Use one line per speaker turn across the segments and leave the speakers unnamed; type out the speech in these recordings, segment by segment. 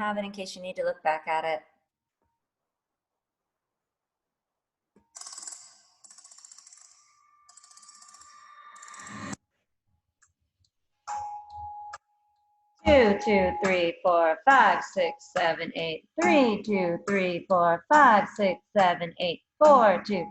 have it in case you need to look back at it. Two, two, three, four, five, six, seven, eight. 3, 2, 3, 4, 5, 6, 7, 8. 4, 2.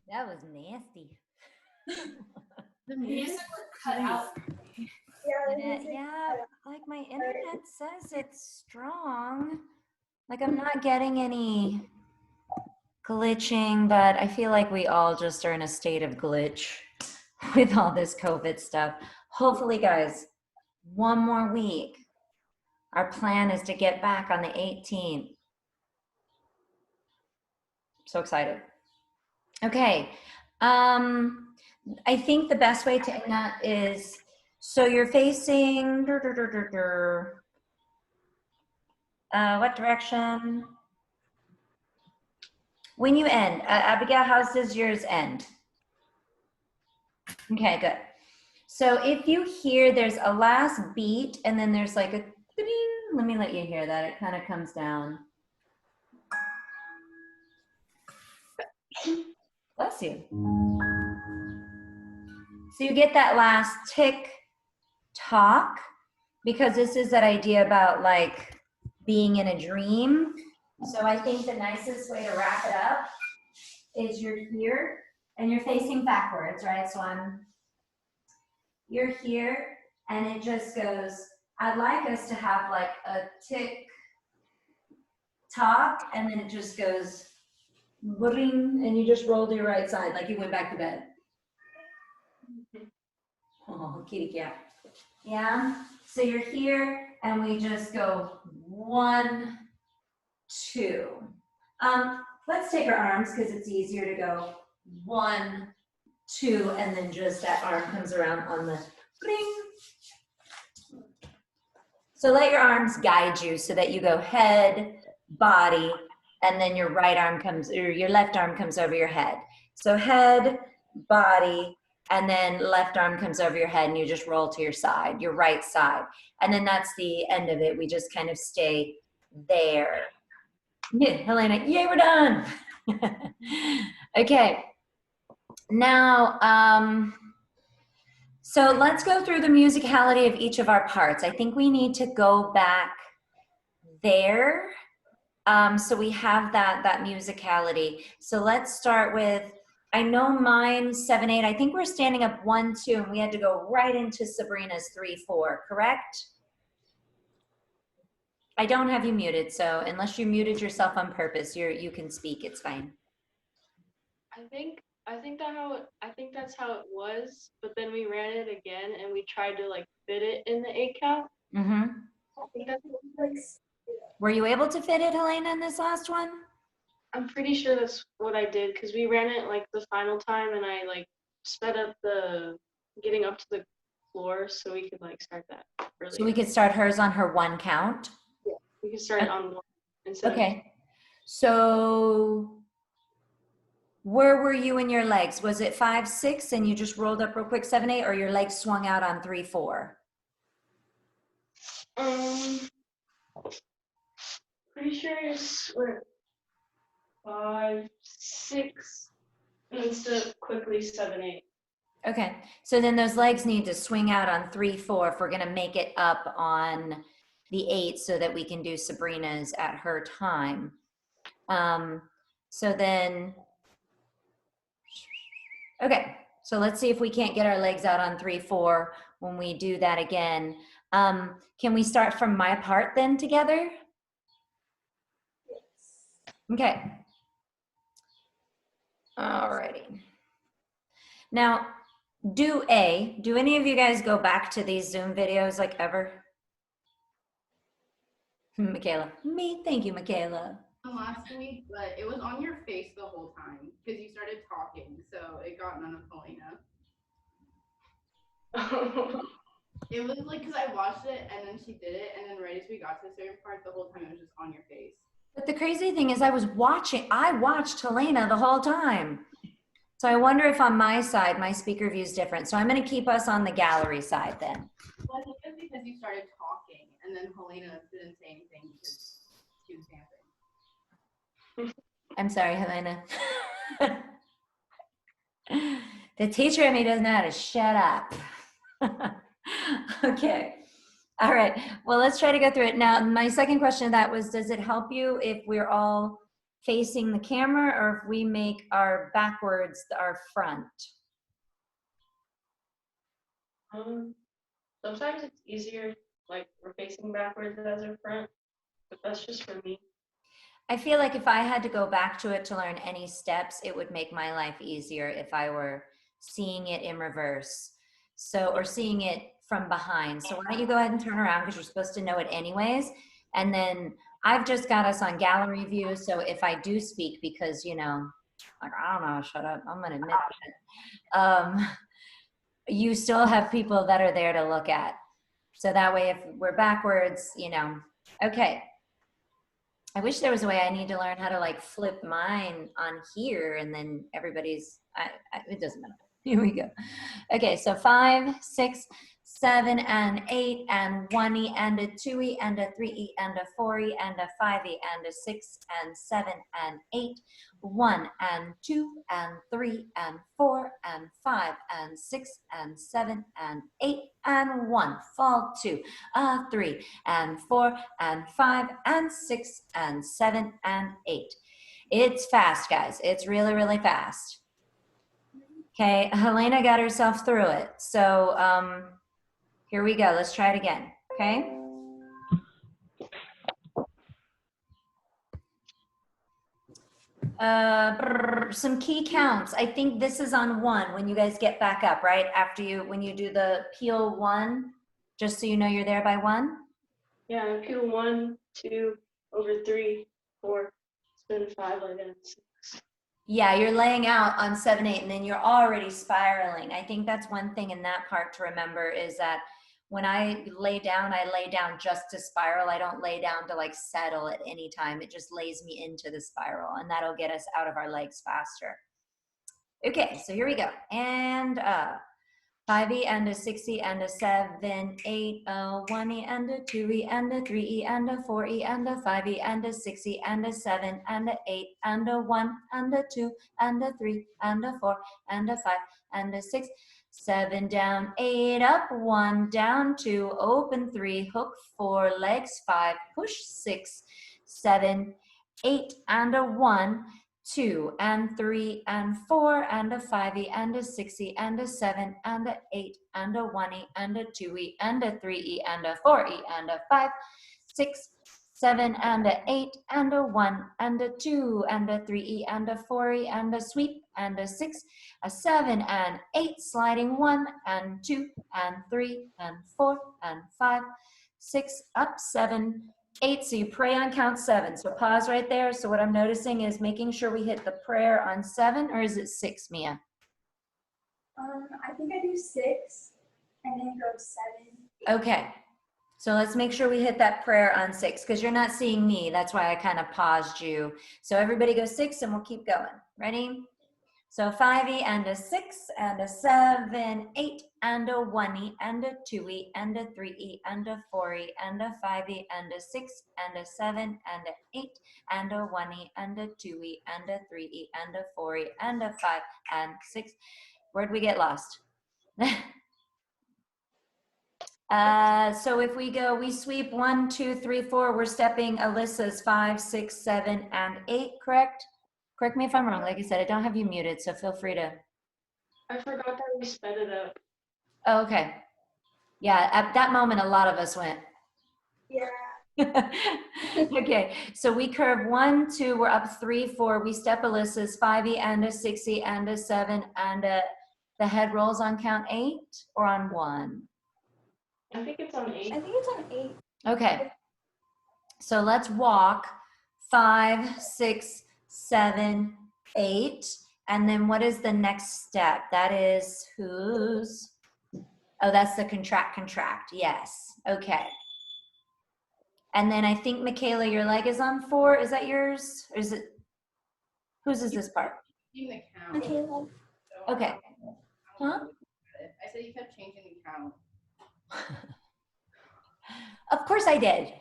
That was nasty.
The music was cut out.
Yeah, like my internet says it's strong. Like I'm not getting any glitching, but I feel like we all just are in a state of glitch with all this COVID stuff. Hopefully, guys, one more week. Our plan is to get back on the 18th. So excited. Okay. I think the best way to end that is, so you're facing, what direction? When you end, Abigail, how does yours end? Okay, good. So if you hear there's a last beat and then there's like a ding, let me let you hear that. It kind of comes down. Bless you. So you get that last tick tock, because this is that idea about like being in a dream. So I think the nicest way to wrap it up is you're here and you're facing backwards, right? So you're here and it just goes, I'd like us to have like a tick tock and then it just goes bling, and you just roll to your right side like you went back to bed. Oh, kitty cat. Yeah, so you're here and we just go 1, 2. Let's take our arms because it's easier to go 1, 2, and then just that arm comes around on the bling. So let your arms guide you so that you go head, body, and then your right arm comes, or your left arm comes over your head. So head, body, and then left arm comes over your head and you just roll to your side, your right side. And then that's the end of it. We just kind of stay there. Yeah, Helena, yay, we're done. Okay. Now, so let's go through the musicality of each of our parts. I think we need to go back there. So we have that musicality. So let's start with, I know mine 7, 8. I think we're standing up 1, 2, and we had to go right into Sabrina's 3, 4, correct? I don't have you muted, so unless you muted yourself on purpose, you can speak, it's fine.
I think that's how it was, but then we ran it again and we tried to like fit it in the 8 count.
Mm-hmm.
I think that's what it was.
Were you able to fit it, Helena, in this last one?
I'm pretty sure that's what I did because we ran it like the final time and I like sped up the getting up to the floor so we could like start that earlier.
So we could start hers on her 1 count?
Yeah, we could start on 1 instead of.
Okay. So where were you in your legs? Was it 5, 6 and you just rolled up real quick 7, 8, or your legs swung out on 3, 4?
Pretty sure it's what 5, 6, and instead of quickly 7, 8.
Okay, so then those legs need to swing out on 3, 4 if we're gonna make it up on the 8 so that we can do Sabrina's at her time. So then, okay, so let's see if we can't get our legs out on 3, 4 when we do that again. Can we start from my part then together? Okay. Alrighty. Now, do any of you guys go back to these Zoom videos like ever? Michaela. Me, thank you, Michaela.
Last week, but it was on your face the whole time because you started talking, so it got none of Helena. It was like because I watched it and then she did it, and then right as we got to a certain part, the whole time it was just on your face.
But the crazy thing is I watched Helena the whole time. So I wonder if on my side, my speaker view is different. So I'm going to keep us on the gallery side then.
Well, I think it's because you started talking, and then Helena didn't say anything because she was dancing.
I'm sorry, Helena. The teacher in me doesn't know how to shut up. Okay. All right. Well, let's try to go through it. Now, my second question of that was, does it help you if we're all facing the camera or if we make our backwards our front?
Sometimes it's easier, like we're facing backwards as our front, but that's just for me.
I feel like if I had to go back to it to learn any steps, it would make my life easier if I were seeing it in reverse. So, or seeing it from behind. So why don't you go ahead and turn around because you're supposed to know it anyways. And then I've just got us on gallery view. So if I do speak, because, you know, like, I don't know, shut up, I'm going to admit that. You still have people that are there to look at. So that way, if we're backwards, you know, okay. I wish there was a way I need to learn how to like flip mine on here and then everybody's, it doesn't matter. Here we go. Okay, so 5, 6, 7, and 8, and 1E, and a 2E, and a 3E, and a 4E, and a 5E, and a 6, and 7, and 8, 1, and 2, and 3, and 4, and 5, and 6, and 7, and 8, and 1. Fall 2, 3, and 4, and 5, and 6, and 7, and 8. It's fast, guys. It's really, really fast. Okay, Helena got herself through it. So here we go. Let's try it again, okay? Some key counts. I think this is on 1 when you guys get back up, right? After when you do the peel 1, just so you know you're there by 1.
Yeah, peel 1, 2, over 3. 4. It's been 5, like that. 6.
Yeah, you're laying out on 7, 8, and then you're already spiraling. I think that's one thing in that part to remember is that when I lay down just to spiral. I don't lay down to like settle at any time. It just lays me into the spiral, and that'll get us out of our legs faster. Okay, so here we go. And 5e and a 6e and a 7, 8, 1e and a 2e and a 3e and a 4e and a 5e and a 6e and a 7 and a 8 and a 1 and a 2 and a 3 and a 4 and a 5 and a 6, 7 down, 8 up, 1 down, 2, open 3, hook 4, legs 5, push 6, 7, 8 and a 1, 2 and 3 and 4 and a 5e and a 6e and a 7 and a 8 and a 1e and a 2e and a 3e and a 4e and a 5, 6, 7 and a 8 and a 1 and a 2 and a 3e and a 4e and a sweep and a 6, a 7 and 8, sliding 1 and 2 and 3 and 4 and 5, 6, up 7, 8, so you pray on count 7. So pause right there. So what I'm noticing is making sure we hit the prayer on 7, or is it 6, Mia?
I think I do 6 and then go 7.
Okay. So let's make sure we hit that prayer on 6 because you're not seeing me. That's why I kind of paused you. So everybody go 6 and we'll keep going. Ready? So 5e and a 6 and a 7, 8 and a 1e and a 2e and a 3e and a 4e and a 5e and a 6 and a 7 and a 8 and a 1e and a 2e and a 3e and a 4e and a 5 and 6. Where'd we get lost? So if we go, we sweep 1, 2, 3, 4, we're stepping Alyssa's 5, 6, 7, and 8, correct? Correct me if I'm wrong. Like I said, I don't have you muted, so feel free to.
I forgot that we sped it up.
Oh, okay. Yeah, at that moment, a lot of us went.
Yeah.
Okay, so we curve 1, 2, we're up 3, 4. We step Alyssa's 5e and a 6e and a 7 and the head rolls on count 8 or on 1?
I think it's on 8.
I think it's on 8.
Okay, so let's walk 5, 6, 7, 8. And then what is the next step? That is whose? Oh, that's the contract. Yes. Okay. And then I think, Michaela, your leg is on 4. Is that yours? Or is it, whose is this part?
In the count.
Okay, well,
So
Okay. Huh?
I said you kept changing the count.
Of course I did.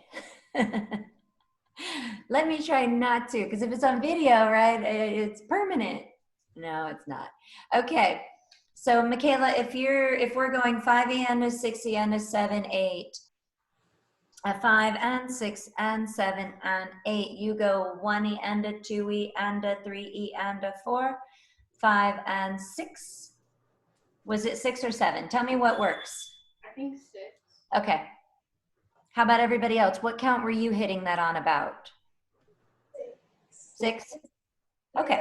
Let me try not to, because if it's on video, right, it's permanent. No, it's not. Okay. So Michaela, if we're going 5e and a 6e and a 7, 8, a 5 and 6 and 7 and 8, you go 1e and a 2e and a 3e and a 4, 5 and 6. Was it 6 or 7? Tell me what works.
I think 6.
Okay. How about everybody else? What count were you hitting that on about? 6? Okay.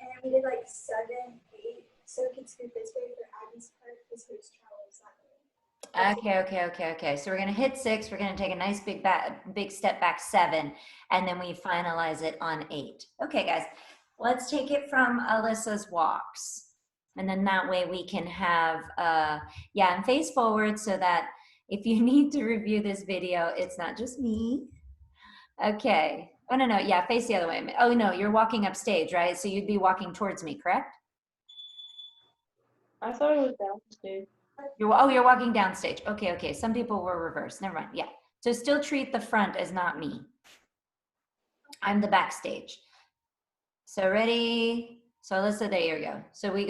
And we did like 7, 8. So we can scoot this way for Abby's part because hers travels that way.
Okay. So we're gonna hit 6. We're gonna take a nice big step back 7, and then we finalize it on 8. Okay, guys, let's take it from Alyssa's walks, and then that way we can have and face forward so that if you need to review this video, it's not just me. Okay. Oh no, yeah, face the other way. Oh no, you're walking upstage, right? So you'd be walking towards me, correct?
I thought it was downstage.
You're walking downstage. Okay. Some people were reversed. Never mind. Yeah. So still treat the front as not me. I'm the backstage. So ready? So Alyssa, there you go. So we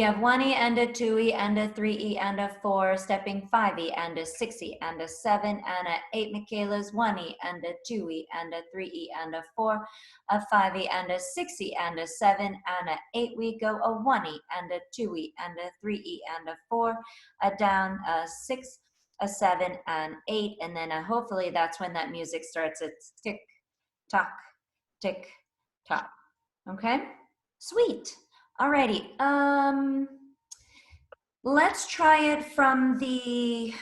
have 1e and a 2e and a 3e and a 4, stepping 5e and a 6e and a 7 and a 8. Michaela's 1e and a 2e and a 3e and a 4, a 5e and a 6e and a 7 and a 8. We go a 1e and a 2e and a 3e and a 4, a down, a 6, a 7 and 8, and then hopefully that's when that music starts. It's tick tock, tick tock. Okay. Sweet. Alrighty. let's try it from the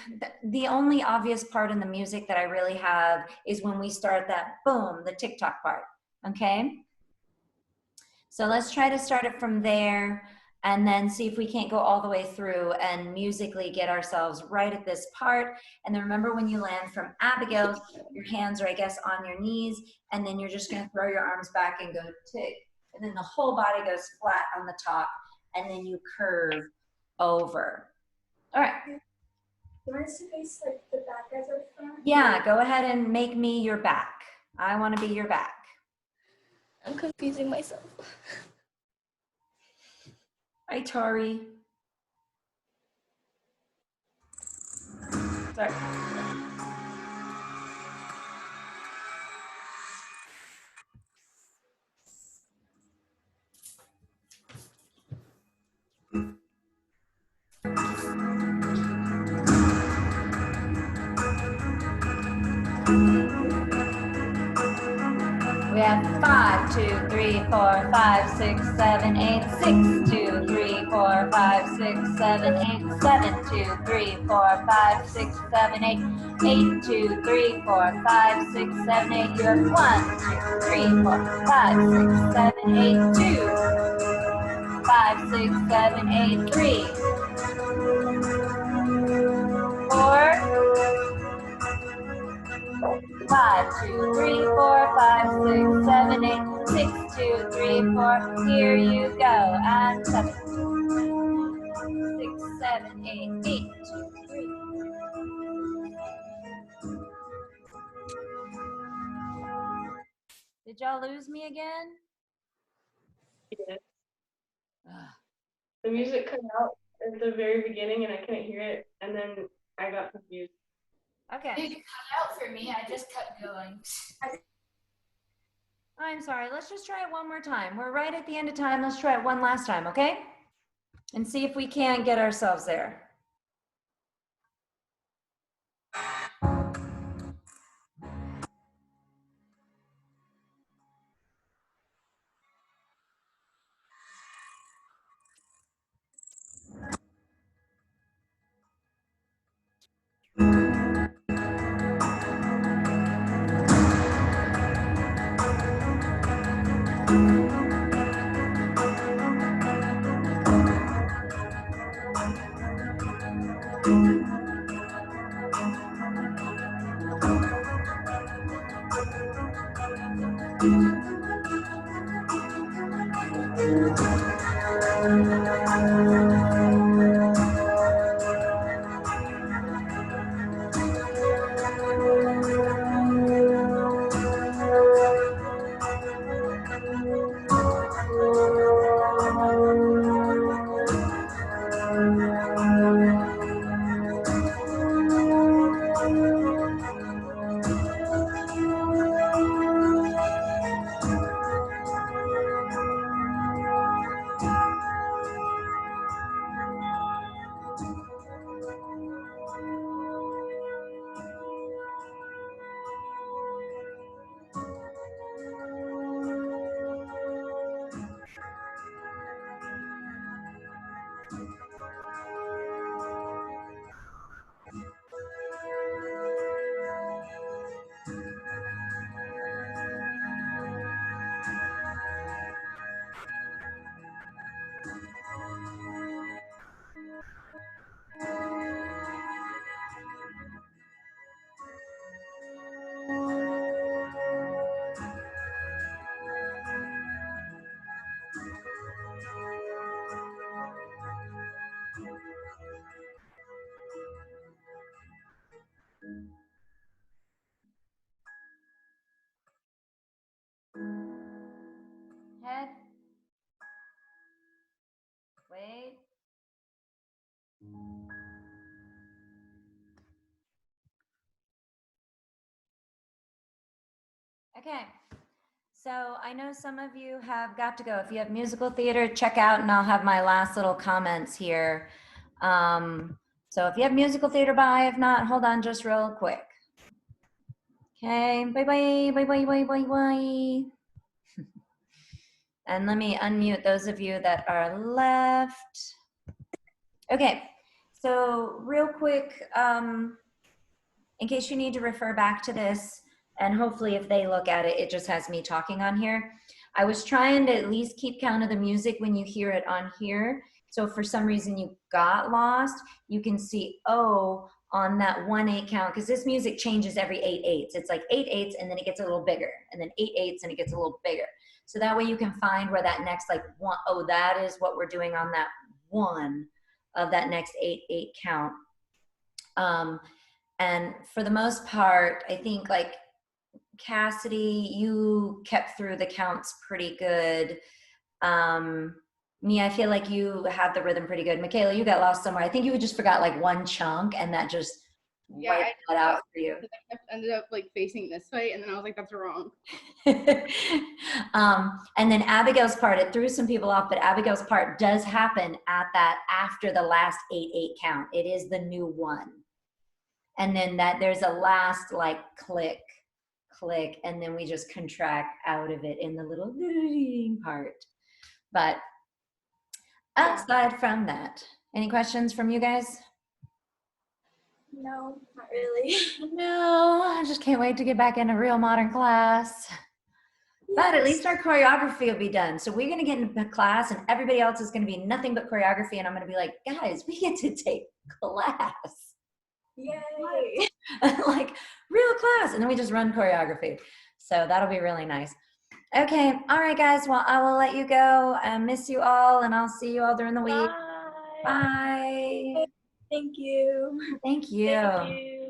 only obvious part in the music that I really have is when we start that boom, the TikTok part, okay? So let's try to start it from there and then see if we can't go all the way through and musically get ourselves right at this part. And then remember when you land from Abigail, your hands are, I guess, on your knees, and then you're just gonna throw your arms back and go tick, and then the whole body goes flat on the top, and then you curve over. All right.
You want us to face like the back as our front?
Yeah, go ahead and make me your back. I wanna be your back.
I'm confusing myself.
Hi, Tori. Sorry. We have 5, 2, 3, 4, 5, 6, 7, 8, 6, 2, 3, 4, 5, 6, 7, 8, 7, 2, 3, 4, 5, 6, 7, 8, 8, 2, 3, 4, 5, 6, 7, 8. You have 1, 2, 3, 4, 5, 6, 7, 8, 2, 5, 6, 7, 8, 3, 4, 5, 2, 3, 4, 5, 6, 7, 8, 6, 2, 3, 4. Here you go. And 7, 6, 7, 8, 8, 2, 3. Did y'all lose me again?
Yeah.
Ugh.
The music cut out at the very beginning and I couldn't hear it, and then I got confused.
Okay.
You cut out for me. I just kept going.
I'm sorry. Let's just try it one more time. We're right at the end of time. Let's try it one last time, okay? And see if we can get ourselves there. Head. Wait. Okay. So I know some of you have got to go. If you have musical theater, check out, and I'll have my last little comments here. So if you have musical theater, bye. If not, hold on just real quick. Okay, bye-bye, bye-bye, bye-bye, bye. And let me unmute those of you that are left. Okay, So real quick, in case you need to refer back to this, and hopefully if they look at it, it just has me talking on here. I was trying to at least keep count of the music when you hear it on here. So if for some reason you got lost, you can see, oh, on that 1/8 count, because this music changes every 8/8. It's like 8/8 and then it gets a little bigger, and then 8/8 and it gets a little bigger. So that way you can find where that next like one, oh, that is what we're doing on that one of that next 8/8 count. And for the most part, I think like Cassidy, you kept through the counts pretty good. Me, I feel like you had the rhythm pretty good. Michaela, you got lost somewhere. I think you just forgot like one chunk and that just
Yeah,
wiped that out for you.
I ended up like facing this way, and then I was like, that's wrong.
And then Abigail's part, it threw some people off, but Abigail's part does happen at that after the last 8/8 count. It is the new one. And then that there's a last like click, and then we just contract out of it in the little part. But aside from that, any questions from you guys?
No, not really.
No, I just can't wait to get back into real modern class. But at least our choreography will be done. So we're going to get into class and everybody else is going to be nothing but choreography. And I'm going to be like, guys, we get to take class.
Yay.
Like real class. And then we just run choreography. So that'll be really nice. Okay. All right, guys. Well, I will let you go. I miss you all and I'll see you all during the week. Bye.
Thank you.
Thank you.
Thank you.